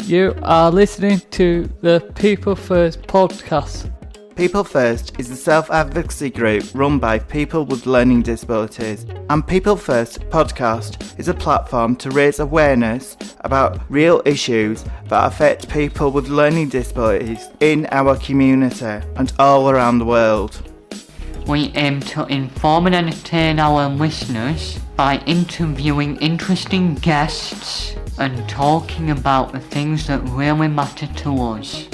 You are listening to the People First podcast. People First is a self-advocacy group run by people with learning disabilities, and People First podcast is a platform to raise awareness about real issues that affect people with learning disabilities in our community and all around the world. We aim to inform and entertain our listeners by interviewing interesting guests and talking about the things that really matter to us.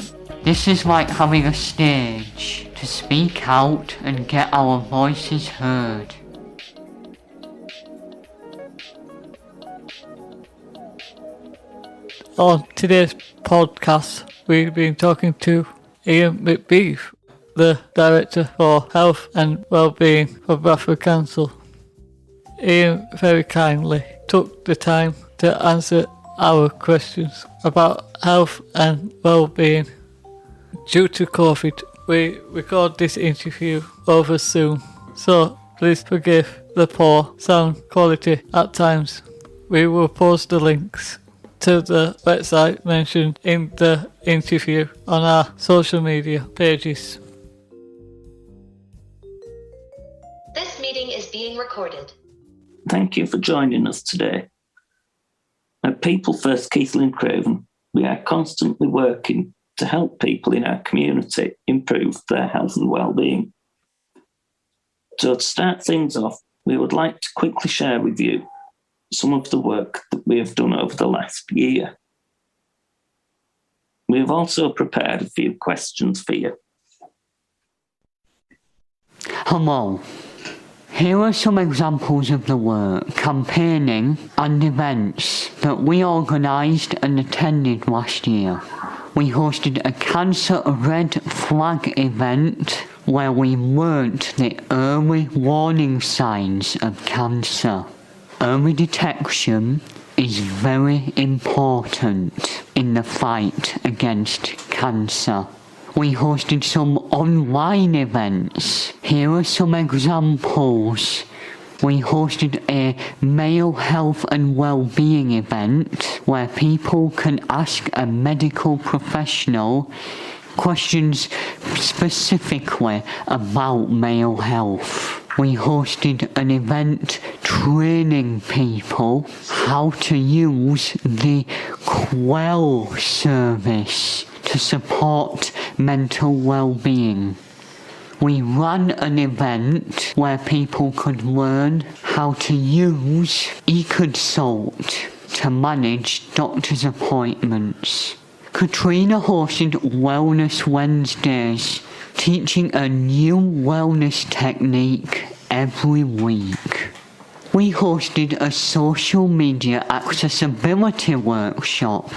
This is like having a stage to speak out and get our voices heard. On today's podcast, we've been talking to Iain MacBeath, the Director of Health and Wellbeing for Bradford Council. Iain very kindly took the time to answer our questions about health and wellbeing. Due to COVID, we record this interview over Zoom, so please forgive the poor sound quality at times. We will post the links to the website mentioned in the interview on our social media pages. This meeting is being recorded. Thank you for joining us today. At People First Keighley and Craven, we are constantly working to help people in our community improve their health and well-being. So to start things off, we would like to quickly share with you some of the work that we have done over the last year. We have also prepared a few questions for you. Hello. Here are some examples of the work, campaigning and events that we organised and attended last year. We hosted a Cancer Red Flag event where we learnt the early warning signs of cancer. Early detection is very important in the fight against cancer. We hosted some online events. Here are some examples. We hosted a male health and wellbeing event where people can ask a medical professional questions specifically about male health. We hosted an event training people how to use the Quell service to support mental well-being. We ran an event where people could learn how to use eConsult to manage doctor's appointments. Katrina hosted Wellness Wednesdays, teaching a new wellness technique every week. We hosted a social media accessibility workshop.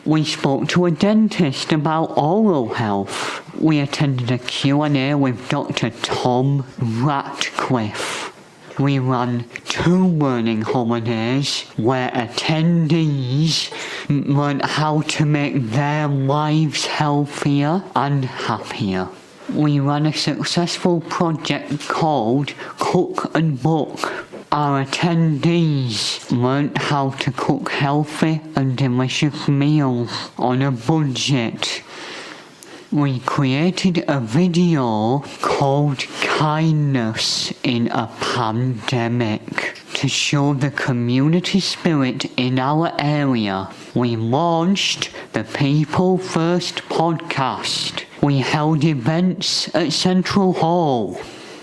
We spoke to a dentist about oral health. We attended a Q&A with Dr. Tom Ratcliffe. We ran 2 learning holidays where attendees learned how to make their lives healthier and happier. We ran a successful project called Cook and Book. Our attendees learnt how to cook healthy and delicious meals on a budget. We created a video called Kindness in a Pandemic to show the community spirit in our area. We launched the People First podcast. We held events at Central Hall.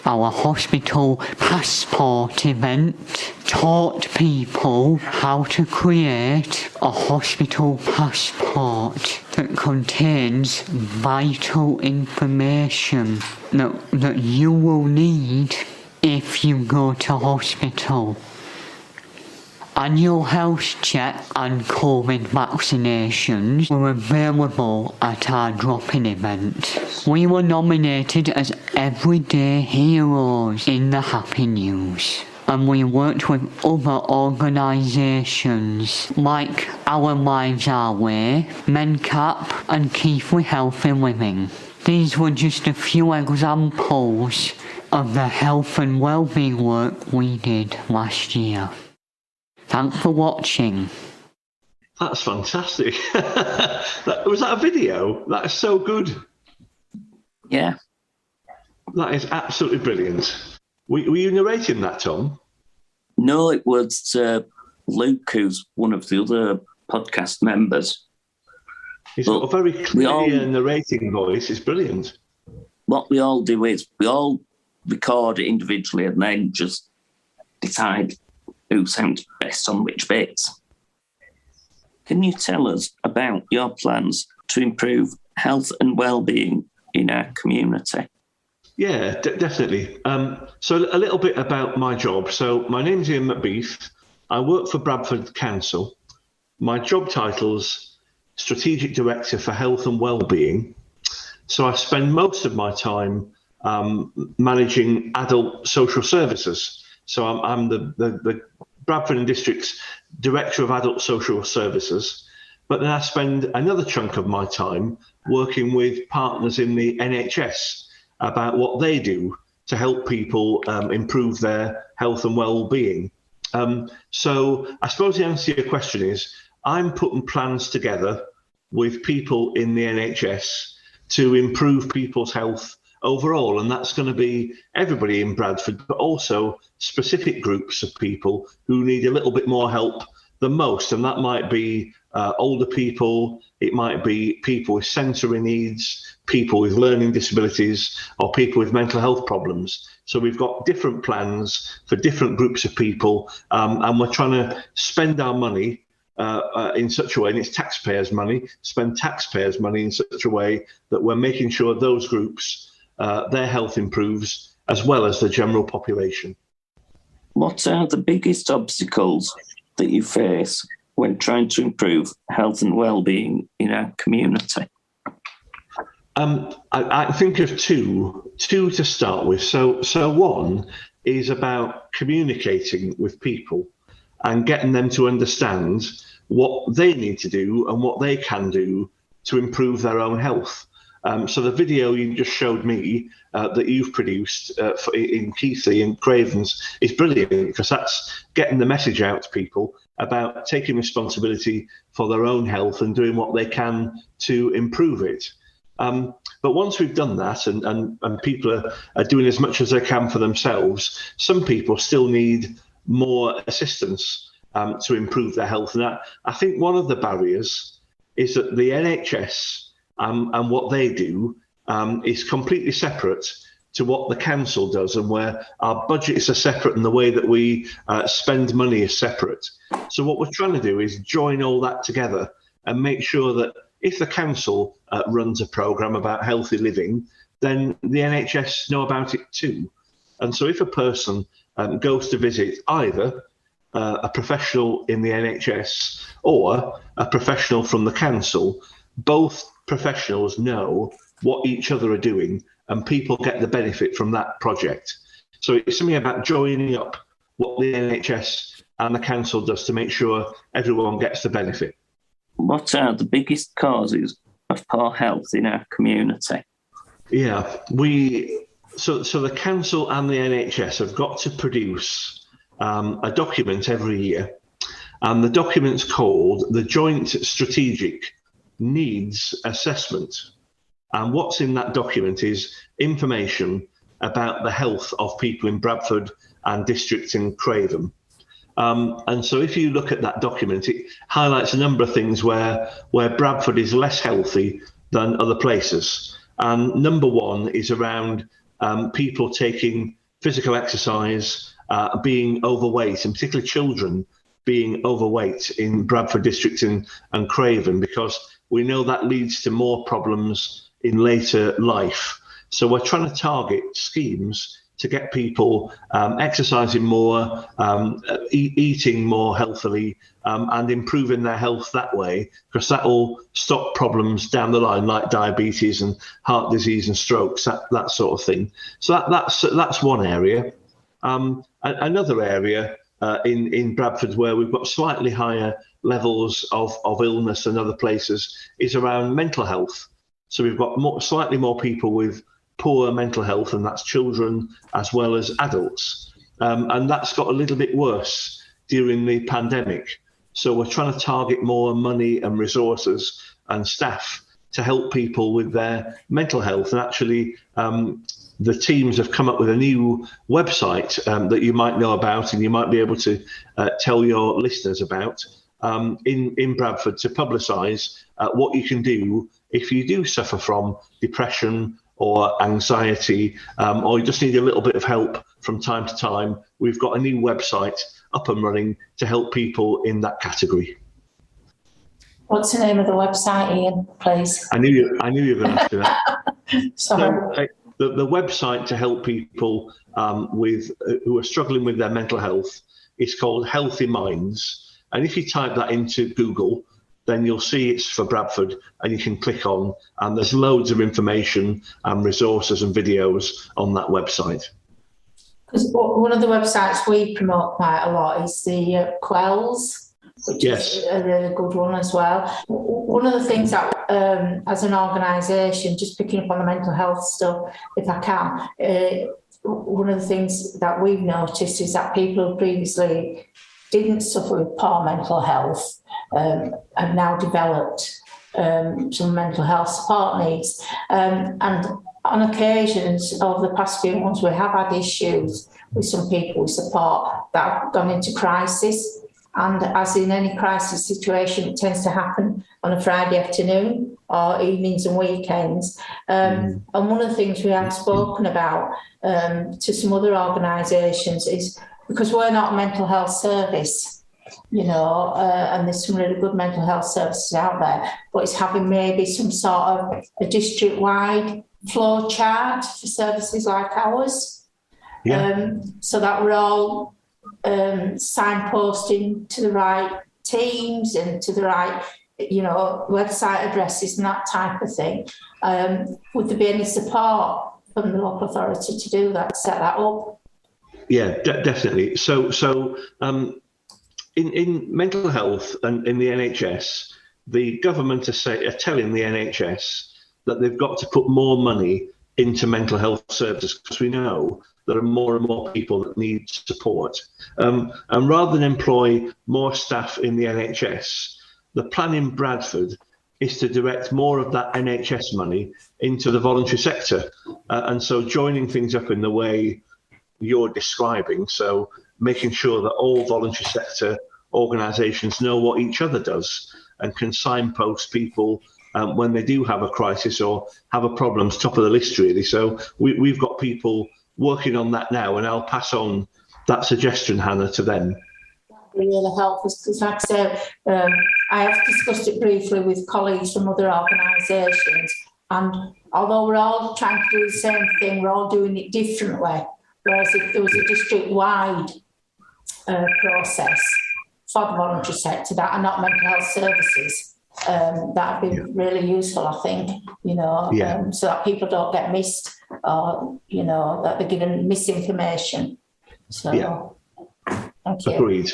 Our hospital passport event taught people how to create a hospital passport that contains vital information that you will need if you go to hospital. Annual health check and COVID vaccinations were available at our drop-in event. We were nominated as Everyday Heroes in the Happy News. And we worked with other organisations like Our Lives Our Way, MenCap and Keighley Healthy Living. These were just a few examples of the health and wellbeing work we did last year. Thanks for watching. That's fantastic. Was that a video? That is so good. Yeah. That is absolutely brilliant. Were you narrating that, Tom? No, it was Luke, who's one of the other podcast members. He's got a very clear narrating voice. It's brilliant. What we all do is we all record it individually and then just decide who sounds best on which bits. Can you tell us about your plans to improve health and well-being in our community? Yeah, definitely. So a little bit about my job. So my name's Iain MacBeath. I work for Bradford Council. My job title's Strategic Director for Health and Wellbeing. So I spend most of my time managing adult social services. So I'm the Bradford and District's Director of Adult Social Services. But then I spend another chunk of my time working with partners in the NHS about what they do to help people improve their health and well-being. So I suppose the answer to your question is I'm putting plans together with people in the NHS to improve people's health overall, and that's going to be everybody in Bradford, but also specific groups of people who need a little bit more help than most, and that might be older people, it might be people with sensory needs, people with learning disabilities, or people with mental health problems. So we've got different plans for different groups of people, and we're trying to spend our money in such a way, and it's taxpayers' money, spend taxpayers' money in such a way that we're making sure those groups, their health improves, as well as the general population. What are the biggest obstacles that you face when trying to improve health and well-being in our community? I think of two to start with. So one is about communicating with people and getting them to understand what they need to do and what they can do to improve their own health. So the video you just showed me that you've produced in Keithley and Cravens is brilliant, because that's getting the message out to people about taking responsibility for their own health and doing what they can to improve it. But once we've done that and people are doing as much as they can for themselves, some people still need more assistance to improve their health. And I think one of the barriers is that the NHS and what they do is completely separate to what the council does, and where our budgets are separate and the way that we spend money is separate. So what we're trying to do is join all that together and make sure that if the council runs a programme about healthy living, then the NHS know about it too. And so if a person goes to visit either a professional in the NHS or a professional from the council, both professionals know what each other are doing, and people get the benefit from that project. So it's something about joining up what the NHS and the council does to make sure everyone gets the benefit. What are the biggest causes of poor health in our community? Yeah, so the council and the NHS have got to produce a document every year, and the document's called the Joint Strategic Needs Assessment. And what's in that document is information about the health of people in Bradford and District in Craven. And so if you look at that document, it highlights a number of things where Bradford is less healthy than other places. And number one is around people taking physical exercise, being overweight, and particularly children being overweight in Bradford District and Craven, because we know that leads to more problems in later life. So we're trying to target schemes to get people exercising more, eating more healthily, and improving their health that way, because that will stop problems down the line like diabetes and heart disease and strokes, that sort of thing. So that's one area. Another area in Bradford where we've got slightly higher levels of illness than other places is around mental health. So we've got slightly more people with poor mental health, and that's children as well as adults. And that's got a little bit worse during the pandemic. So we're trying to target more money and resources and staff to help people with their mental health. And actually, the teams have come up with a new website that you might know about, and you might be able to tell your listeners about in Bradford to publicise what you can do if you do suffer from depression or anxiety, or you just need a little bit of help from time to time. We've got a new website up and running to help people in that category. What's the name of the website, Ian, please? I knew you were going to ask me that. Sorry. So, the website to help people who are struggling with their mental health is called Healthy Minds. And if you type that into Google, then you'll see it's for Bradford, and you can click on, and there's loads of information and resources and videos on that website. Because one of the websites we promote quite a lot is the Quells, which is a really good one as well. One of the things that, as an organisation, just picking up on the mental health stuff, if I can, one of the things that we've noticed is that people who previously didn't suffer with poor mental health have now developed some mental health support needs. And on occasions over the past few months, we have had issues with some people with support that have gone into crisis. And as in any crisis situation, it tends to happen on a Friday afternoon or evenings and weekends. And one of the things we have spoken about to some other organisations is, because we're not a mental health service, and there's some really good mental health services out there, but it's having maybe some sort of a district-wide flow chart for services like ours, so that we're all signposting to the right teams and to the right, website addresses and that type of thing. Would there be any support from the local authority to do that, set that up? Yeah, definitely. So in mental health and in the NHS, the government are telling the NHS that they've got to put more money into mental health services, because we know there are more and more people that need support. And rather than employ more staff in the NHS, the plan in Bradford is to direct more of that NHS money into the voluntary sector. And so joining things up in the way you're describing, so making sure that all voluntary sector organisations know what each other does and can signpost people when they do have a crisis or have a problem, top of the list really. So we've got people working on that now, and I'll pass on that suggestion, Hannah, to them. That would really help us, because like I said, I have discussed it briefly with colleagues from other organisations, and although we're all trying to do the same thing, we're all doing it differently. Whereas if there was a district-wide process for the voluntary sector that are not mental health services, that would be really useful, I think, so that people don't get missed or, that they're given misinformation. So, thank you. Agreed.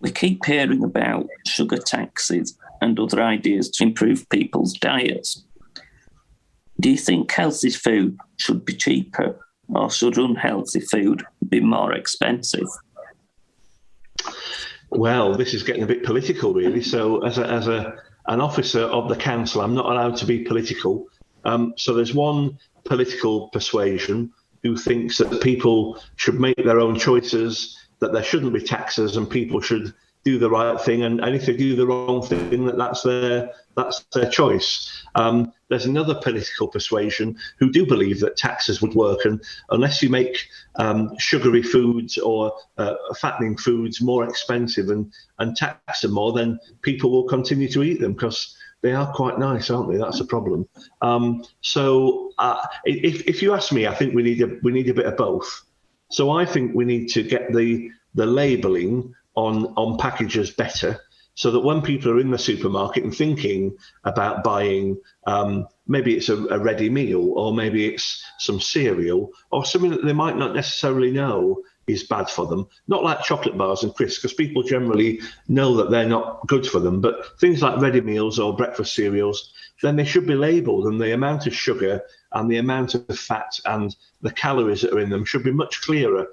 We keep hearing about sugar taxes and other ideas to improve people's diets. Do you think healthy food should be cheaper, or should unhealthy food be more expensive? Well, this is getting a bit political, really. So as an officer of the council, I'm not allowed to be political. So there's one political persuasion who thinks that people should make their own choices, that there shouldn't be taxes and people should do the right thing. And if they do the wrong thing, that's their choice. There's another political persuasion who do believe that taxes would work, and unless you make sugary foods or fattening foods more expensive and tax them more, then people will continue to eat them because they are quite nice, aren't they? That's a problem. So if you ask me, I think we need a bit of both. So I think we need to get the labelling on packages better, so that when people are in the supermarket and thinking about buying, maybe it's a ready meal, or maybe it's some cereal, or something that they might not necessarily know is bad for them. Not like chocolate bars and crisps, because people generally know that they're not good for them, but things like ready meals or breakfast cereals, then they should be labelled, and the amount of sugar and the amount of fat and the calories that are in them should be much clearer,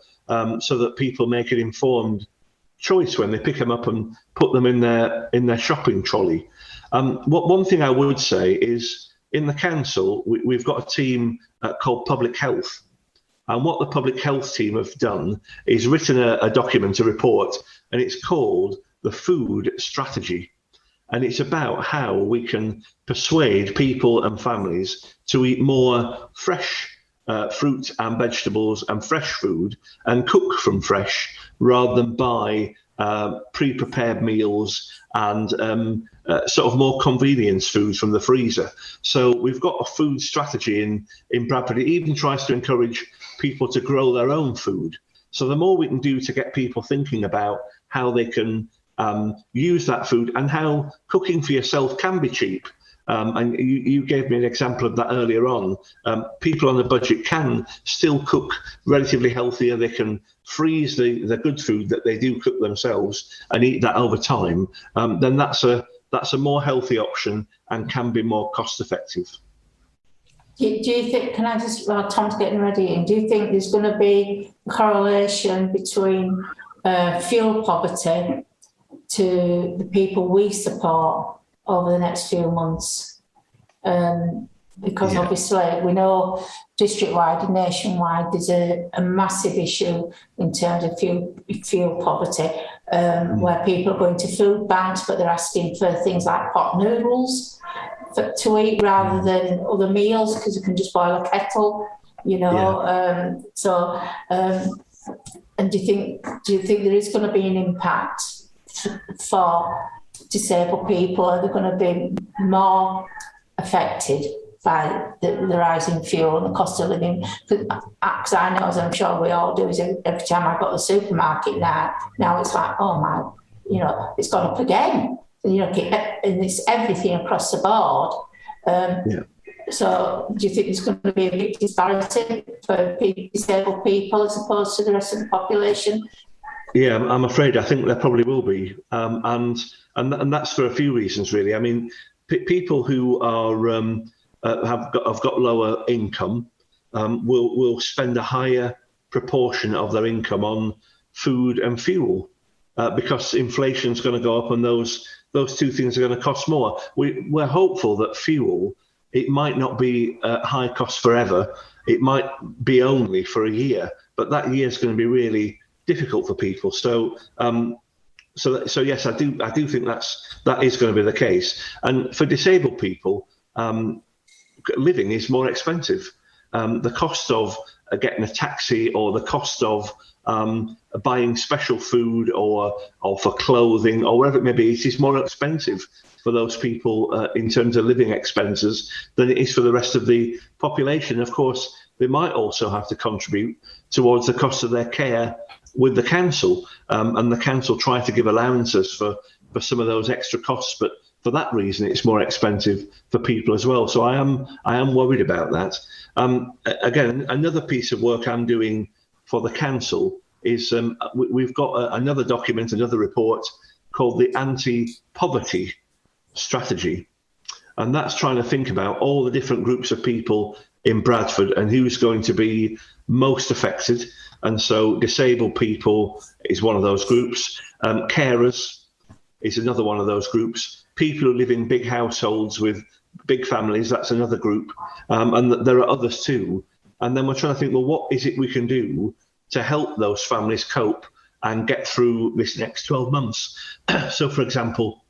so that people make an informed choice when they pick them up and put them in their shopping trolley. One thing I would say is, in the council, we've got a team called Public Health. And what the Public Health team have done is written a document, a report, and it's called the Food Strategy. And it's about how we can persuade people and families to eat more fresh fruit and vegetables and fresh food and cook from fresh rather than buy pre-prepared meals and sort of more convenience foods from the freezer. So we've got a food strategy in Bradford. It even tries to encourage people to grow their own food. So the more we can do to get people thinking about how they can use that food and how cooking for yourself can be cheap. And you gave me an example of that earlier on. People on a budget can still cook relatively healthier. They can freeze the good food that they do cook themselves and eat that over time. Then that's a more healthy option and can be more cost effective. Do you think, can I just, while Tom's getting ready, and do you think there's going to be a correlation between fuel poverty to the people we support over the next few months? Because obviously we know district-wide and nationwide there's a massive issue in terms of fuel poverty, where people are going to food banks but they're asking for things like pot noodles to eat rather than other meals because you can just boil a kettle, you know. And do you think there is going to be an impact for disabled people? Are they going to be more affected by the rise in fuel and the cost of living? Because I know, as I'm sure we all do, is every time I go to the supermarket now it's like, oh my, you know, it's gone up again. You know, and it's everything across the board. So do you think there's going to be a big disparity for disabled people as opposed to the rest of the population? Yeah, I'm afraid I think there probably will be, and that's for a few reasons, really. I mean, people who are have got lower income will spend a higher proportion of their income on food and fuel because inflation is going to go up, and those two things are going to cost more. We're hopeful that fuel, it might not be high cost forever. It might be only for a year, but that year is going to be really difficult for people. So yes, I do think that is going to be the case. And for disabled people, living is more expensive. The cost of getting a taxi or the cost of buying special food or for clothing or whatever it may be, it is more expensive for those people in terms of living expenses than it is for the rest of the population. Of course, they might also have to contribute towards the cost of their care with the council, and the council try to give allowances for some of those extra costs, but for that reason it's more expensive for people as well. So I am worried about that. Again, another piece of work I'm doing for the council is we've got another document, another report called the Anti-Poverty Strategy, and that's trying to think about all the different groups of people in Bradford and who's going to be most affected. And so disabled people is one of those groups. Carers is another one of those groups. People who live in big households with big families, that's another group. And there are others too. And then we're trying to think, well, what is it we can do to help those families cope and get through this next 12 months? So, for example,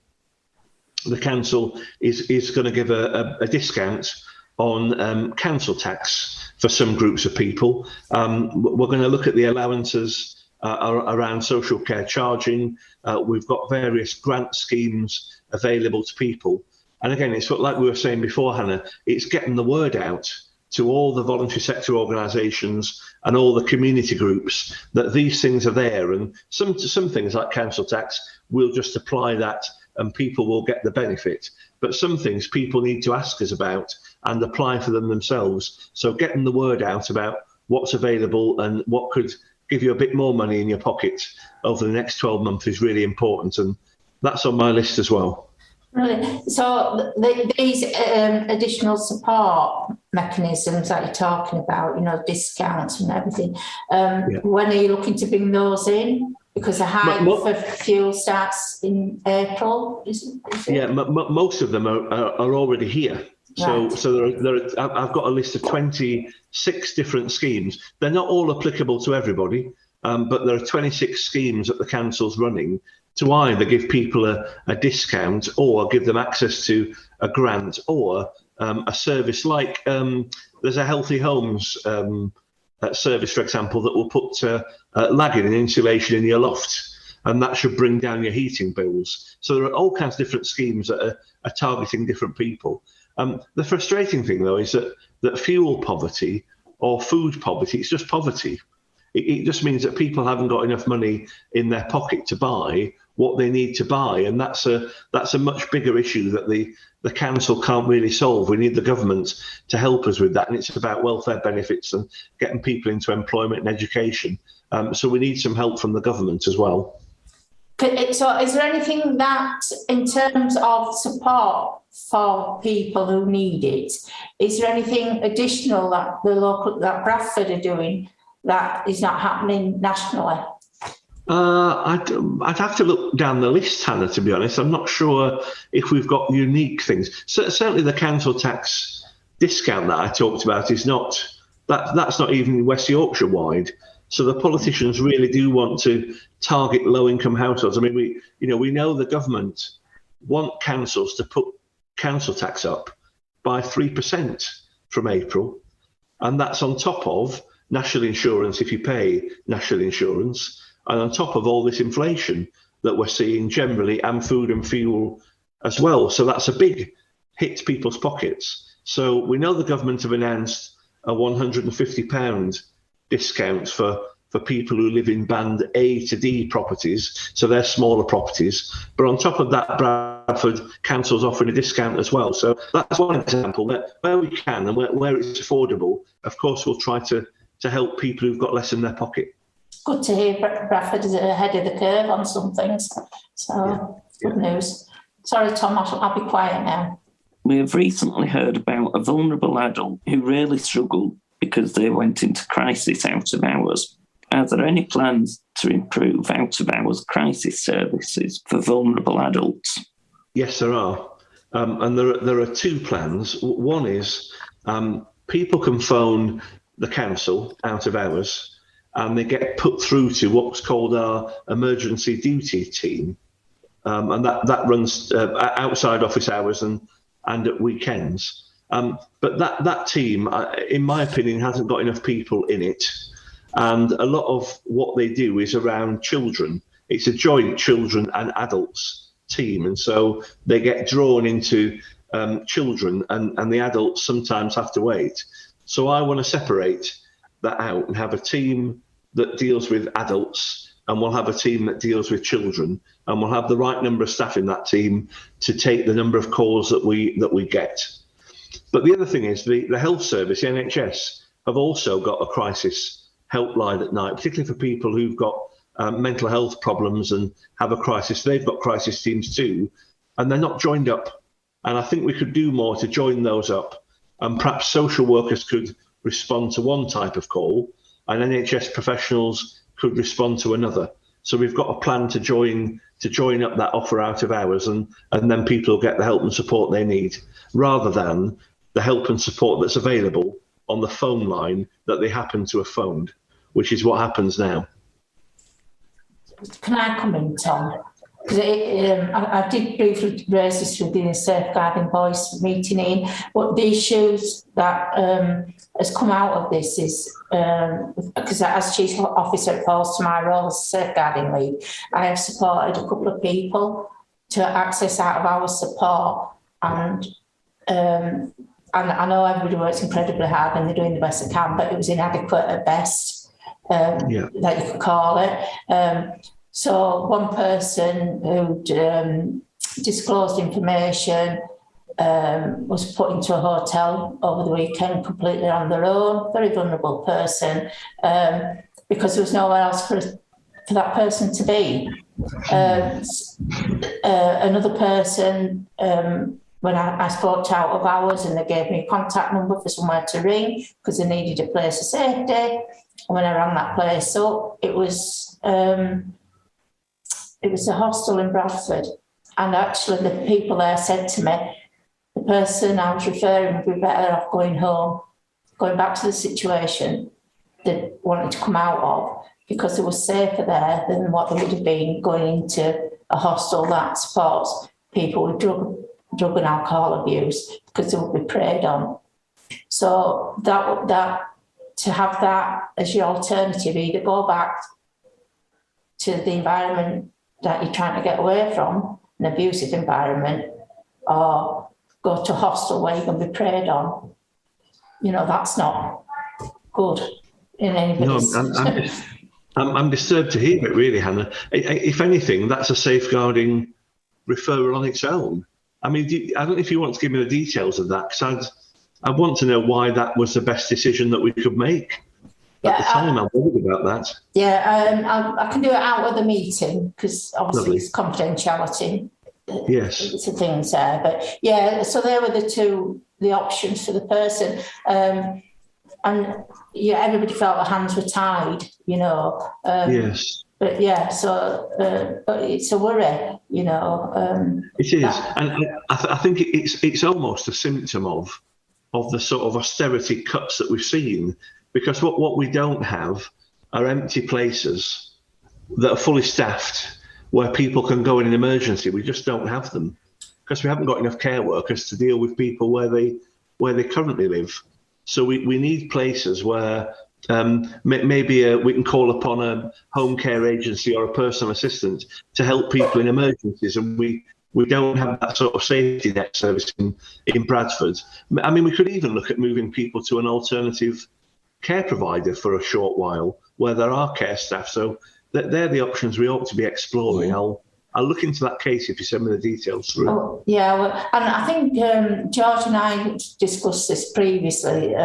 the council is going to give a discount on council tax for some groups of people. We're going to look at the allowances around social care charging. We've got various grant schemes available to people. And again, it's like we were saying before, Hannah, it's getting the word out to all the voluntary sector organisations and all the community groups that these things are there. And some things like council tax, we'll just apply that and people will get the benefit. But some things people need to ask us about and apply for them themselves. So getting the word out about what's available and what could give you a bit more money in your pocket over the next 12 months is really important. And that's on my list as well. Brilliant. So these additional support mechanisms that you're talking about, you know, discounts and everything, when are you looking to bring those in? because the hike for fuel starts in April, is it? Yeah, most of them are already here. So, Right. so I've got a list of 26 different schemes. They're not all applicable to everybody, but there are 26 schemes that the council's running to either give people a discount or give them access to a grant or a service like there's a Healthy Homes service, for example, that will put lagging and insulation in your loft, and that should bring down your heating bills. So there are all kinds of different schemes that are targeting different people. The frustrating thing, though, is that fuel poverty or food poverty, it's just poverty. It just means that people haven't got enough money in their pocket to buy what they need to buy, and that's a much bigger issue that the council can't really solve. We need the government to help us with that, and it's about welfare benefits and getting people into employment and education. So we need some help from the government as well. So is there anything that, in terms of support for people who need it, is there anything additional that that Bradford are doing that is not happening nationally? I'd have to look down the list, Hannah, to be honest. I'm not sure if we've got unique things. Certainly the council tax discount that I talked about is not, that's not even West Yorkshire wide. So the politicians really do want to target low-income households. I mean, we know the government want councils to put council tax up by 3% from April, and that's on top of national insurance if you pay national insurance, and on top of all this inflation that we're seeing generally, and food and fuel as well. So that's a big hit to people's pockets. So we know the government have announced a £150 discount for people who live in band A to D properties, so they're smaller properties. But on top of that, Bradford Council's offering a discount as well. So that's one example that where we can and where it's affordable, of course, we'll try to help people who've got less in their pocket. Good to hear Bradford is ahead of the curve on some things. So good news. Sorry, Tom, I'll be quiet now. We have recently heard about a vulnerable adult who really struggled because they went into crisis out of hours. Are there any plans to improve out of hours crisis services for vulnerable adults? Yes, there are. And there are two plans. One is people can phone the council out of hours and they get put through to what's called our emergency duty team. And that runs outside office hours and at weekends. But that team, in my opinion, hasn't got enough people in it. And a lot of what they do is around children. It's a joint children and adults team. And so they get drawn into children and the adults sometimes have to wait. So I want to separate that out and have a team that deals with adults, and we'll have a team that deals with children, and we'll have the right number of staff in that team to take the number of calls that we get. But the other thing is the health service, the NHS, have also got a crisis helpline at night, particularly for people who've got mental health problems and have a crisis. They've got crisis teams too, and they're not joined up. And I think we could do more to join those up, and perhaps social workers could respond to one type of call and NHS professionals could respond to another. So we've got a plan to join up that offer out of hours, and then people will get the help and support they need, rather than the help and support that's available on the phone line that they happen to have phoned, which is what happens now. Can I come in, Tom? Because I did briefly raise this with the Safeguarding Voice meeting in, but the issues that has come out of this is, because as Chief Officer it falls to my role as Safeguarding Lead, I have supported a couple of people to access out of our support, and I know everybody works incredibly hard and they're doing the best they can, but it was inadequate at best, that you could call it. So one person who disclosed information was put into a hotel over the weekend completely on their own, very vulnerable person, because there was nowhere else for that person to be. Another person, when I spoke to out of hours and they gave me a contact number for somewhere to ring because they needed a place of safety. And when I rang that place up, it was it was a hostel in Bradford, and actually the people there said to me, the person I was referring would be better off going home, going back to the situation they wanted to come out of, because it was safer there than what they would have been going into a hostel that supports people with drug and alcohol abuse, because they would be preyed on. So that to have that as your alternative, either go back to the environment that you're trying to get away from, an abusive environment, or go to a hostel where you're going to be preyed on. You know, that's not good in anybody's... No, I'm disturbed to hear it, really, Hannah. If anything, that's a safeguarding referral on its own. I mean, I don't know if you want to give me the details of that, because I want to know why that was the best decision that we could make. At the time, I'm worried about that. Yeah, I can do it out of the meeting, because obviously Lovely. it's confidentiality. Yes. It's the things there. But yeah, so there were the options for the person. And yeah, everybody felt their hands were tied, you know. Yes. But yeah, so but it's a worry, you know. It is, and I think it's almost a symptom of the sort of austerity cuts that we've seen, because what we don't have are empty places that are fully staffed where people can go in an emergency. We just don't have them, because we haven't got enough care workers to deal with people where they currently live. So we need places where maybe we can call upon a home care agency or a personal assistant to help people in emergencies, and we don't have that sort of safety net service in Bradford. I mean, we could even look at moving people to an alternative care provider for a short while where there are care staff. So they're the options we ought to be exploring. I'll look into that case if you send me the details through. Oh, yeah, well, and I think George and I discussed this previously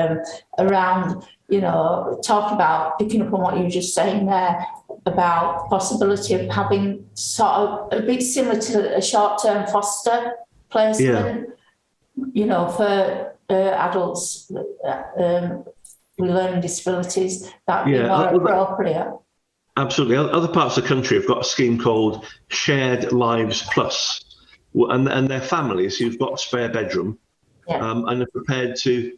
around, you know, talk about picking up on what you were just saying there about possibility of having sort of a bit similar to a short-term foster placement, you know, for adults with learning disabilities. That would be more appropriate. Absolutely. Other parts of the country have got a scheme called Shared Lives Plus, and they're families who've got a spare bedroom and are prepared to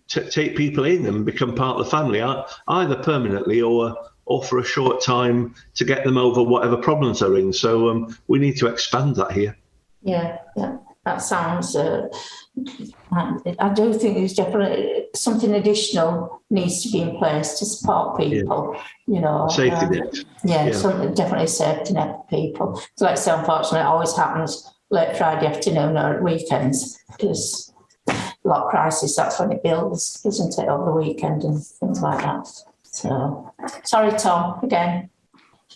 take people in and become part of the family, either permanently or for a short time to get them over whatever problems they're in. So we need to expand that here. Yeah. That sounds... I do think there's definitely something additional needs to be in place to support people, you know. Safety net. Something definitely safety net for people. So like I say, unfortunately, it always happens late Friday afternoon or at weekends, because a lot of crisis, that's when it builds, isn't it, over the weekend and things like that. So, sorry, Tom, again.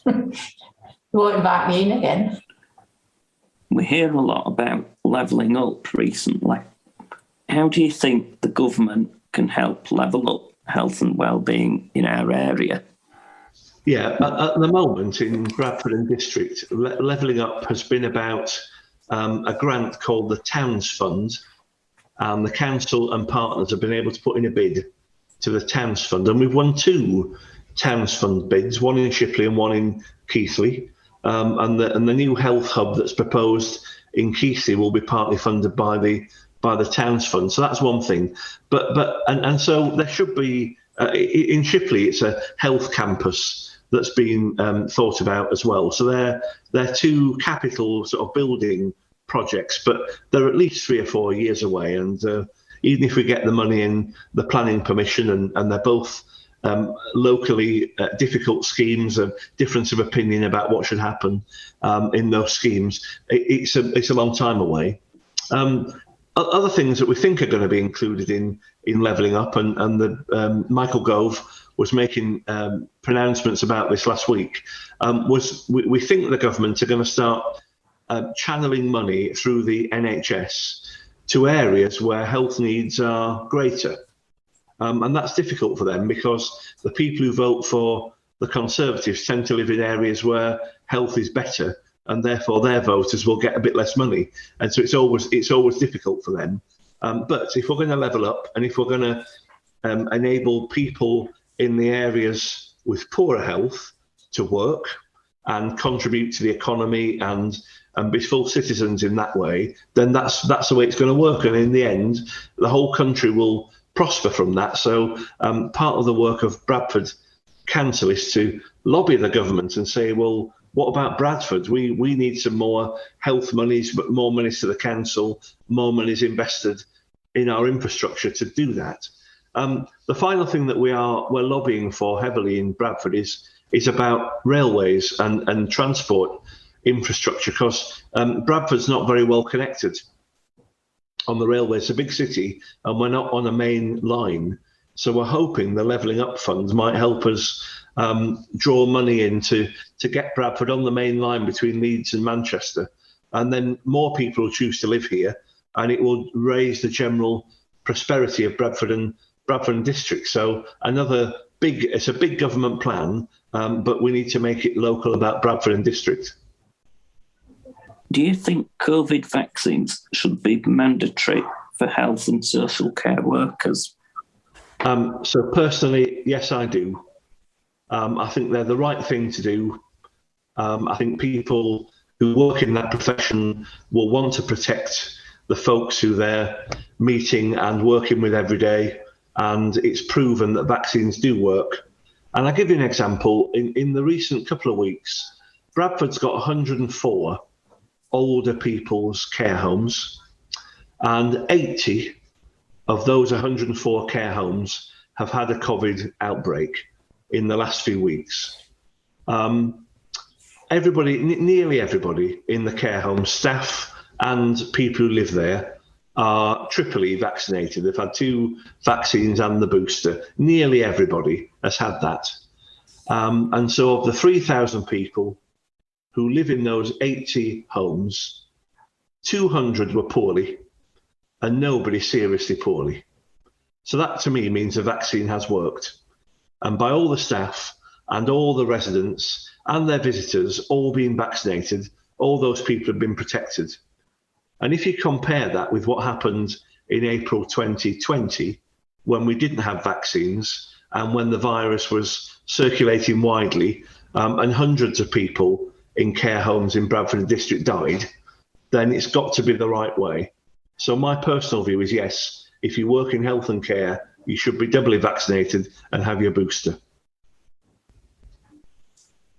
You won't invite me in again. We hear a lot about levelling up recently. How do you think the government can help level up health and wellbeing in our area? Yeah, at the moment in Bradford and District, levelling up has been about a grant called the Towns Fund, and the council and partners have been able to put in a bid to the Towns Fund, and we've won 2 Towns Fund bids, one in Shipley and one in Keighley. And the new health hub that's proposed in Keighley will be partly funded by the Towns Fund. So that's one thing. But so there should be in Shipley, it's a health campus that's been thought about as well. So they're 2 capital sort of building projects, but they're at least 3 or 4 years away. And even if we get the money in, the planning permission, and they're both locally difficult schemes, a difference of opinion about what should happen in those schemes, it's a long time away. Other things that we think are going to be included in levelling up, and Michael Gove was making pronouncements about this last week, was we think the government are going to start channeling money through the NHS to areas where health needs are greater. And that's difficult for them, because the people who vote for the Conservatives tend to live in areas where health is better, and therefore their voters will get a bit less money. And so it's always difficult for them. But if we're going to level up, and if we're going to enable people in the areas with poorer health to work, and contribute to the economy and be full citizens in that way, then that's the way it's going to work. And in the end, the whole country will prosper from that. So part of the work of Bradford Council is to lobby the government and say, well, what about Bradford? We need some more health monies, but more monies to the council, more monies invested in our infrastructure to do that. The final thing that we're lobbying for heavily in Bradford is about railways and transport infrastructure, because Bradford's not very well connected on the railway. It's a big city and we're not on a main line. So we're hoping the Levelling Up Fund might help us draw money in to get Bradford on the main line between Leeds and Manchester. And then more people will choose to live here, and it will raise the general prosperity of Bradford and district. So it's a big government plan, but we need to make it local about Bradford and district. Do you think COVID vaccines should be mandatory for health and social care workers? So personally, yes, I do. I think they're the right thing to do. I think people who work in that profession will want to protect the folks who they're meeting and working with every day. And it's proven that vaccines do work. And I'll give you an example. In the recent couple of weeks, Bradford's got 104 older people's care homes, and 80 of those 104 care homes have had a COVID outbreak in the last few weeks. Nearly everybody in the care home, staff and people who live there, are triply vaccinated. They've had 2 vaccines and the booster. Nearly everybody has had that. And so of the 3,000 people who live in those 80 homes, 200 were poorly and nobody seriously poorly. So that to me means the vaccine has worked. And by all the staff and all the residents and their visitors all being vaccinated, all those people have been protected. And if you compare that with what happened in April 2020, when we didn't have vaccines and when the virus was circulating widely, and hundreds of people in care homes in Bradford district died, then it's got to be the right way. So my personal view is yes, if you work in health and care, you should be doubly vaccinated and have your booster.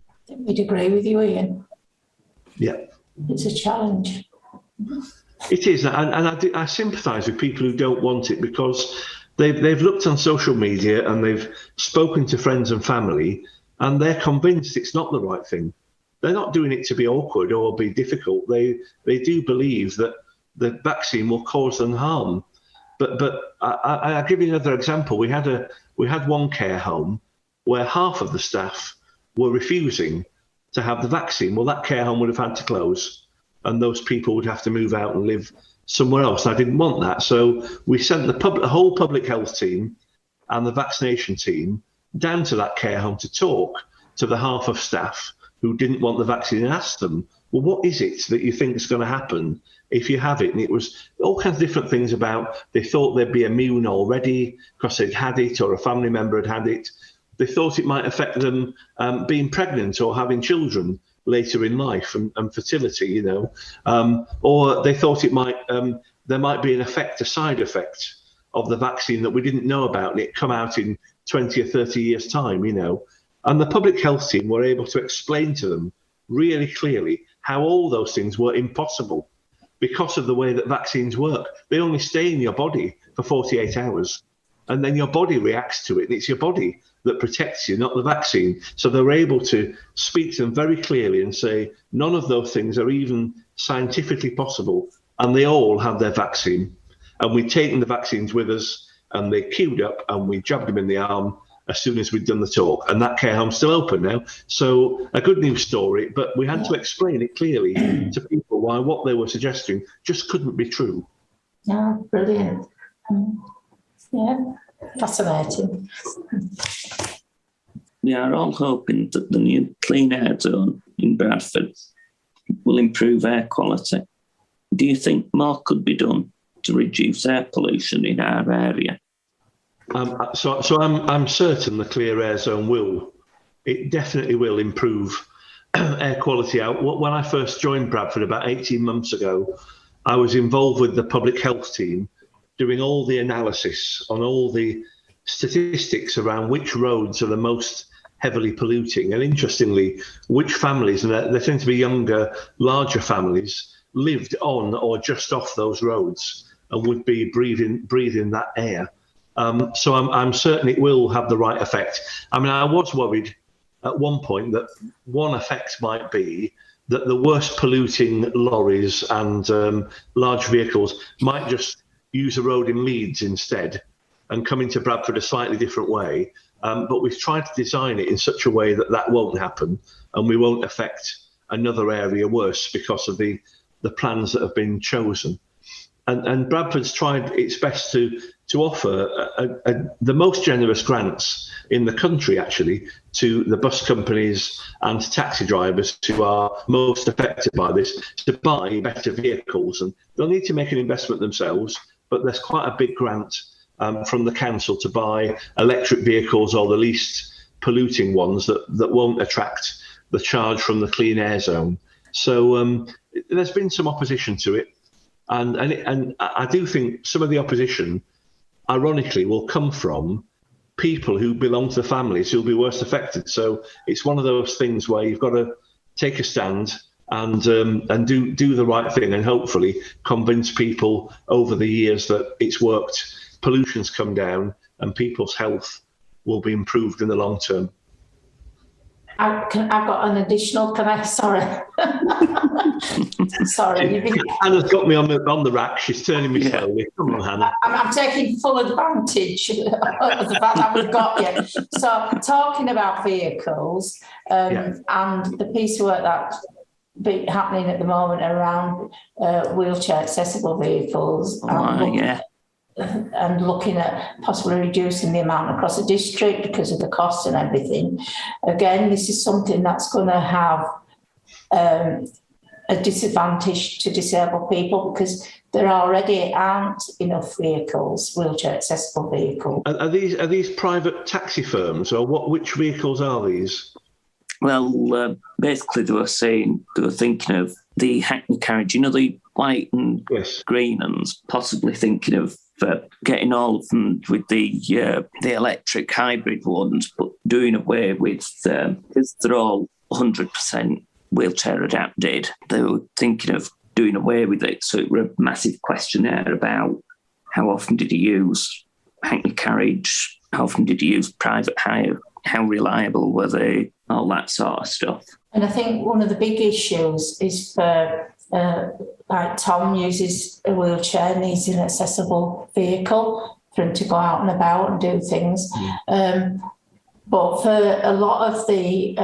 I think we'd agree with you, Ian. Yeah. It's a challenge. It is, and I sympathise with people who don't want it, because they've looked on social media and they've spoken to friends and family, and they're convinced it's not the right thing. They're not doing it to be awkward or be difficult. They do believe that the vaccine will cause them harm. But I'll give you another example. We had one care home where half of the staff were refusing to have the vaccine. Well, that care home would have had to close, and those people would have to move out and live somewhere else. I didn't want that. So we sent the whole public health team and the vaccination team down to that care home to talk to the half of staff who didn't want the vaccine and asked them, well, what is it that you think is going to happen if you have it? And it was all kinds of different things about, they thought they'd be immune already because they'd had it or a family member had it. They thought it might affect them being pregnant or having children later in life and fertility, or they thought it might there might be a side effect of the vaccine that we didn't know about, and it come out in 20 or 30 years time, And the public health team were able to explain to them really clearly how all those things were impossible because of the way that vaccines work. They only stay in your body for 48 hours, and then your body reacts to it, and it's your body that protects you, not the vaccine. So they were able to speak to them very clearly and say, none of those things are even scientifically possible, and they all have their vaccine. And we'd taken the vaccines with us, and they queued up, and we jabbed them in the arm as soon as we'd done the talk. And that care home's still open now. So a good news story, but we had to explain it clearly to people why what they were suggesting just couldn't be true. Yeah, brilliant. Yeah, fascinating. We are all hoping that the new clean air zone in Bradford will improve air quality. Do you think more could be done to reduce air pollution in our area? So I'm certain the clear air zone will. It definitely will improve air quality out. When I first joined Bradford about 18 months ago, I was involved with the public health team doing all the analysis on all the statistics around which roads are the most heavily polluting. And interestingly, which families, and there tend to be younger, larger families, lived on or just off those roads and would be breathing that air. So I'm certain it will have the right effect. I mean, I was worried at one point that one effect might be that the worst polluting lorries and large vehicles might just use a road in Leeds instead and come into Bradford a slightly different way. But we've tried to design it in such a way that that won't happen and we won't affect another area worse because of the plans that have been chosen. And Bradford's tried its best to offer the most generous grants in the country, actually, to the bus companies and taxi drivers who are most affected by this, to buy better vehicles. And they'll need to make an investment themselves, but there's quite a big grant from the council to buy electric vehicles or the least polluting ones that won't attract the charge from the clean air zone. So there's been some opposition to it. And I do think some of the opposition, ironically, will come from people who belong to the families who'll be worst affected. So it's one of those things where you've got to take a stand and do the right thing and hopefully convince people over the years that it's worked, pollution's come down and people's health will be improved in the long term. I've got an additional. Sorry. Sorry. Hannah's got me on the rack. She's turning me slowly. Come on, Hannah. I'm taking full advantage of the fact that we've got you. So, talking about vehicles and the piece of work that's happening at the moment around wheelchair accessible vehicles. And looking at possibly reducing the amount across the district because of the cost and everything. Again, this is something that's going to have a disadvantage to disabled people because there already aren't enough vehicles, wheelchair accessible vehicles. Are these private taxi firms or which vehicles are these? Well, basically they were thinking of the Hackney carriage, the white and green, and possibly thinking of getting all of them with the electric hybrid ones, but doing away with because they're all 100% wheelchair adapted. They were thinking of doing away with it, so it was a massive questionnaire about how often did you use Hackney carriage, how often did you use private hire, how reliable were they, all that sort of stuff. And I think one of the big issues is for like Tom uses a wheelchair, needs an accessible vehicle for him to go out and about and do things. But for a lot of the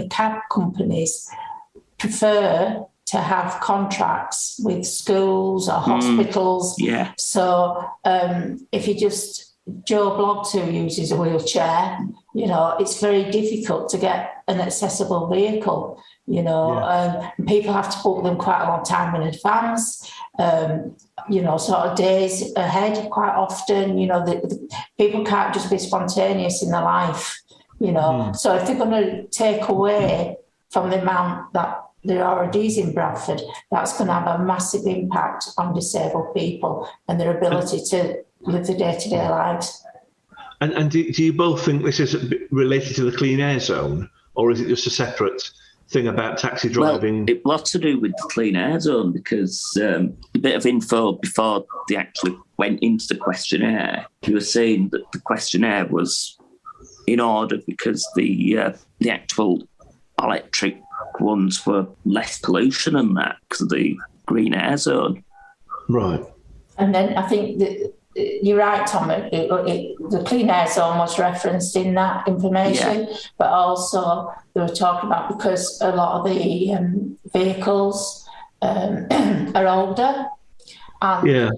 cab companies prefer to have contracts with schools or hospitals. So if you just Joe Bloggs who uses a wheelchair, it's very difficult to get an accessible vehicle. And people have to book them quite a long time in advance, sort of days ahead quite often. The people can't just be spontaneous in their life, So if they're going to take away from the amount that there already is in Bradford, that's going to have a massive impact on disabled people and their ability to live their day-to-day lives. And do you both think this is related to the clean air zone, or is it just a separate thing about taxi driving? Well, it lots to do with the clean air zone because a bit of info before they actually went into the questionnaire. You were saying that the questionnaire was in order because the actual electric ones were less pollution and that because of the green air zone. Right. And then I think that you're right, Tom. The clean air zone was referenced in that information, but also they were talking about because a lot of the vehicles are older, and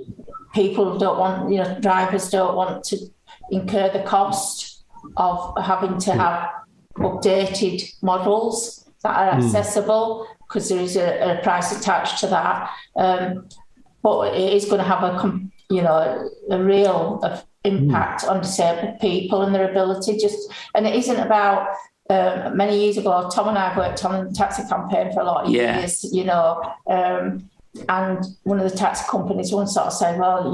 people don't want, drivers don't want to incur the cost of having to have updated models that are accessible because there is a price attached to that. But it is going to have a real impact on disabled people and their ability and it isn't about many years ago, Tom and I worked on a taxi campaign for a lot of years, and one of the taxi companies once sort of said, well,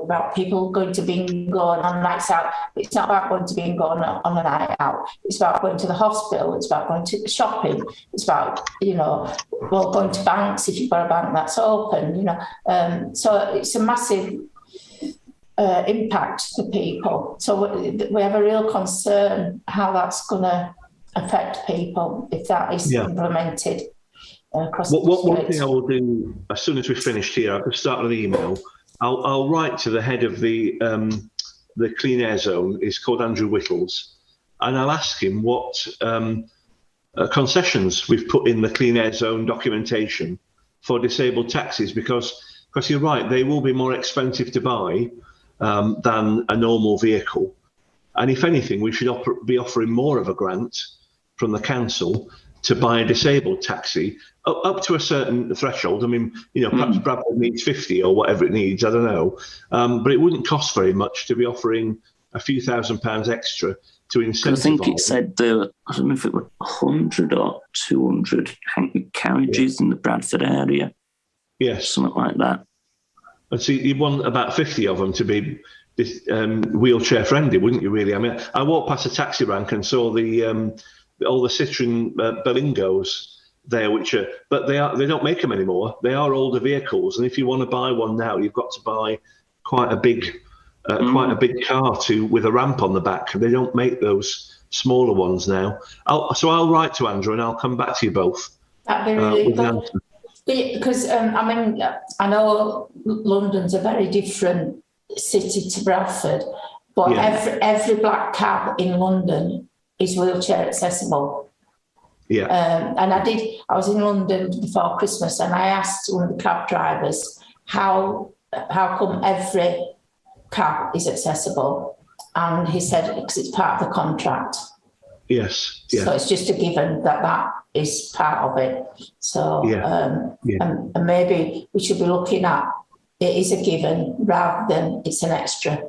about people going to bingo and on nights out. It's not about going to bingo on a night out. It's about going to the hospital. It's about going to shopping. It's about, going to banks if you've got a bank that's open, So it's a massive impact for people. So we have a real concern how that's going to affect people if that is implemented. One thing I will do as soon as we've finished here, I'll just start an email. I'll write to the head of the Clean Air Zone. It's called Andrew Whittles, and I'll ask him what concessions we've put in the Clean Air Zone documentation for disabled taxis, because you're right, they will be more expensive to buy than a normal vehicle, and if anything, we should be offering more of a grant from the council to buy a disabled taxi up to a certain threshold. I mean, perhaps Bradford needs 50 or whatever it needs, I don't know. But it wouldn't cost very much to be offering a few £1,000s extra to incentivise. I think it said I don't know if it were 100 or 200 carriages in the Bradford area. Yes. Something like that. And so you'd want about 50 of them to be wheelchair friendly, wouldn't you, really? I mean, I walked past a taxi rank and saw all the Citroen Berlingos there, but they don't make them anymore. They are older vehicles, and if you want to buy one now, you've got to buy quite a big car with a ramp on the back. They don't make those smaller ones now. I'll write to Andrew and I'll come back to you both. That'd be really good. Because I know London's a very different city to Bradford, but every black cab in London is wheelchair accessible. Yeah. And I was in London before Christmas, and I asked one of the cab drivers how come every cab is accessible, and he said because it's part of the contract. Yes. Yeah. So it's just a given that is part of it. So and maybe we should be looking at it is a given rather than it's an extra.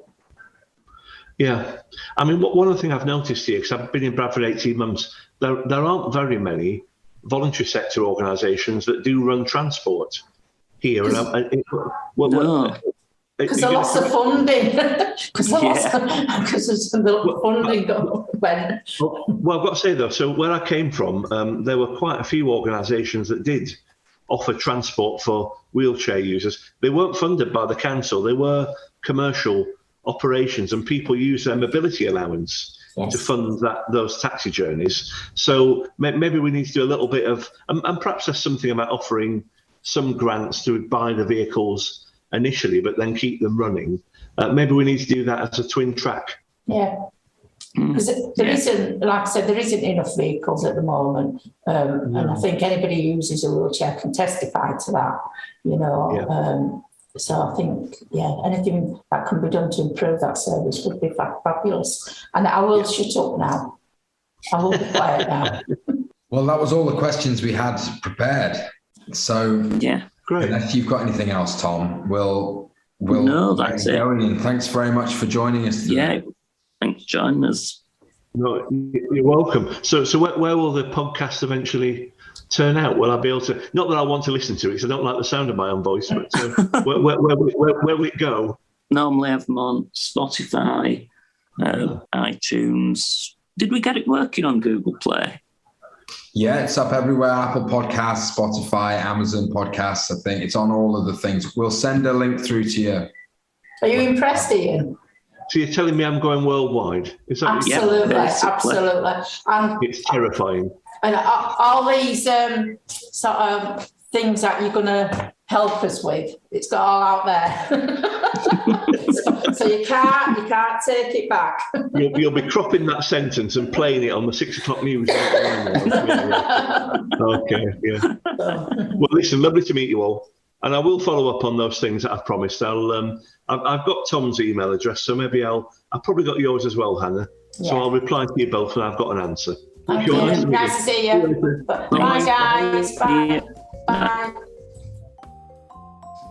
Yeah, I mean, one of the things I've noticed here, because I've been in Bradford 18 months, there aren't very many voluntary sector organisations that do run transport here. Because there's lots of funding. Because there's funding going. Well, I've got to say though, so where I came from, there were quite a few organisations that did offer transport for wheelchair users. They weren't funded by the council. They were commercial operations, and people use their mobility allowance to fund those taxi journeys. So maybe we need to do a little bit of, and perhaps there's something about offering some grants to buy the vehicles initially, but then keep them running. Maybe we need to do that as a twin track. Yeah. Because there isn't, like I said, there isn't enough vehicles at the moment. And I think anybody who uses a wheelchair can testify to that, so I think, anything that can be done to improve that service would be fabulous. And I will shut up now. I will be quiet now. Well, that was all the questions we had prepared. So, great. Unless you've got anything else, Tom, we'll no, that's it. And thanks very much for joining us today. Yeah, thanks for joining us. No, you're welcome. So where will the podcast eventually turn out? Will I be able to? Not that I want to listen to it, because I don't like the sound of my own voice. But where will it go? Normally, I have them on Spotify, iTunes. Did we get it working on Google Play? Yeah, it's up everywhere. Apple Podcasts, Spotify, Amazon Podcasts. I think it's on all of the things. We'll send a link through to you. Are you impressed, Ian? So you're telling me I'm going worldwide? Is that absolutely, absolutely. And it's terrifying. And all these sort of things that you're going to help us with, it's got all out there. so you can't take it back. You'll be cropping that sentence and playing it on the 6 o'clock news. Okay, yeah. Well, listen, lovely to meet you all. And I will follow up on those things that I've promised. I've got Tom's email address, so maybe I've probably got yours as well, Hannah. Yeah. So I'll reply to you both when I've got an answer. Thank you. Nice to see you. Bye, guys. Bye. Bye.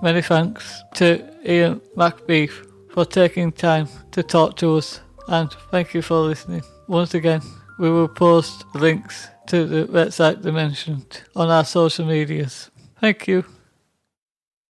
Many thanks to Iain MacBeath for taking time to talk to us, and thank you for listening once again. we will post links to the website they mentioned on our social medias. Thank you.